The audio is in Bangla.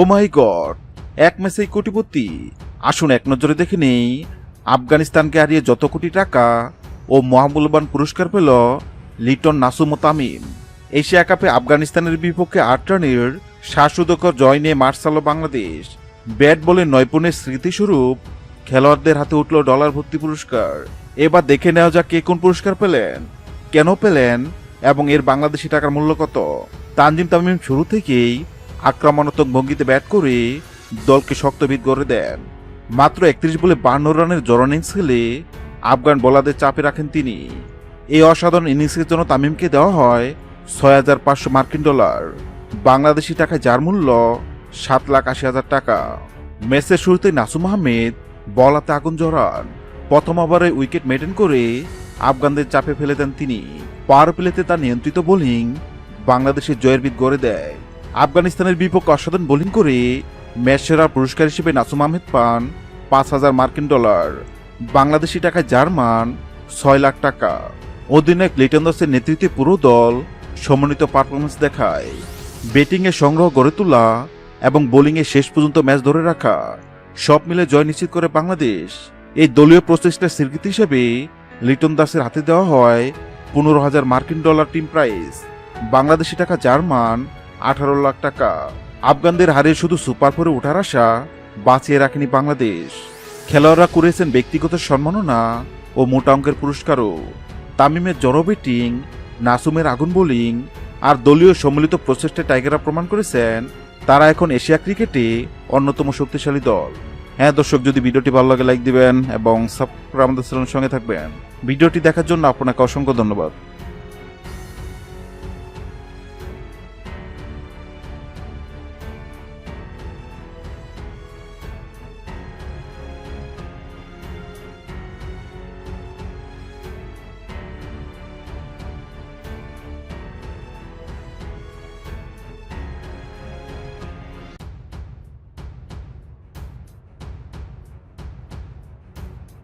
ও মাই গড, এক ম্যাচেই কোটিপতি। আসুন এক নজরে দেখে নেই আফগানিস্তানকে হারিয়ে যত কোটি টাকা ও মহামূল্যবান পুরস্কার পেল লিটন নাসুম ও তামিম। এশিয়া কাপে আফগানিস্তানের বিপক্ষে ৮ রানের শ্বাসরুদ্ধকর জয় নিয়ে মাঠ ছাড়ল বাংলাদেশ। ব্যাট বলে নৈপুণ্যের স্মৃতিস্বরূপ খেলোয়াড়দের হাতে উঠল ডলার ভর্তি পুরস্কার। এবার দেখে নেওয়া যাক কে কোন পুরস্কার পেলেন, কেন পেলেন এবং এর বাংলাদেশি টাকার মূল্য কত। তানজিম তামিম শুরু থেকেই আক্রমণাত্মক ভঙ্গিতে ব্যাট করে দলকে শক্তভিত করে দেন। মাত্র ৩১ বলে ৫২ রানের জোরান ইনিংস খেলে আফগান বোলারদের চাপে রাখেন তিনি। এই অসাধারণ ইনিংসের জন্য তামিমকে দেওয়া হয় $৬,৫০০ মার্কিন ডলার, বাংলাদেশি টাকায় যার মূল্য $৭,৮০,০০০ টাকা। ম্যাচের শুরুতে নাসুম আহমেদ বল হাতে আগুন জড়ান। প্রথম ওভারে উইকেট মেইনটেইন করে আফগানদের চাপে ফেলে দেন তিনি। পাওয়ার প্লেতে তার নিয়ন্ত্রিত বোলিং বাংলাদেশের জয়ের ভিত গড়ে দেয়। আফগানিস্তানের বিপক্ষে অসাধারণ বোলিং করে ম্যাচ সেরার পুরস্কার হিসেবে নাসুম আহমেদ পান $৫,০০০ মার্কিন ডলার, বাংলাদেশি টাকায় যার মান $৬ লাখ টাকা। অধিনায়ক লিটন দাসের নেতৃত্বে পুরো দল সমন্বিত পারফরমেন্স দেখায়। ব্যাটিংয়ে সংগ্রহ গড়ে তোলা এবং বোলিংয়ে শেষ পর্যন্ত ম্যাচ ধরে রাখা, সব মিলে জয় নিশ্চিত করে বাংলাদেশ। এই দলীয় প্রচেষ্টার স্বীকৃতি হিসেবে লিটন দাসের হাতে দেওয়া হয় $১৫,০০০ মার্কিন ডলার টিম প্রাইজ, বাংলাদেশি টাকা যার মান $১৮ লাখ টাকা। আফগানদের হারিয়ে শুধু সুপার ফোরে ওঠার আশা বাঁচিয়ে রাখেনি বাংলাদেশ। খেলোয়াড়রা করেছেন ব্যক্তিগত সম্মাননা ও মোটা অঙ্কের পুরস্কারও। তামিমের জড়ো ব্যাটিং, নাসুমের আগুন বোলিং আর দলীয় সম্মিলিত প্রচেষ্টায় টাইগাররা প্রমাণ করেছেন তারা এখন এশিয়া ক্রিকেটে অন্যতম শক্তিশালী দল। হ্যাঁ দর্শক, যদি ভিডিওটি ভালো লাগে লাইক দিবেন এবং সাবস্ক্রাইব আমাদের চ্যানেলের সঙ্গে থাকবেন। ভিডিওটি দেখার জন্য আপনাকে অসংখ্য ধন্যবাদ।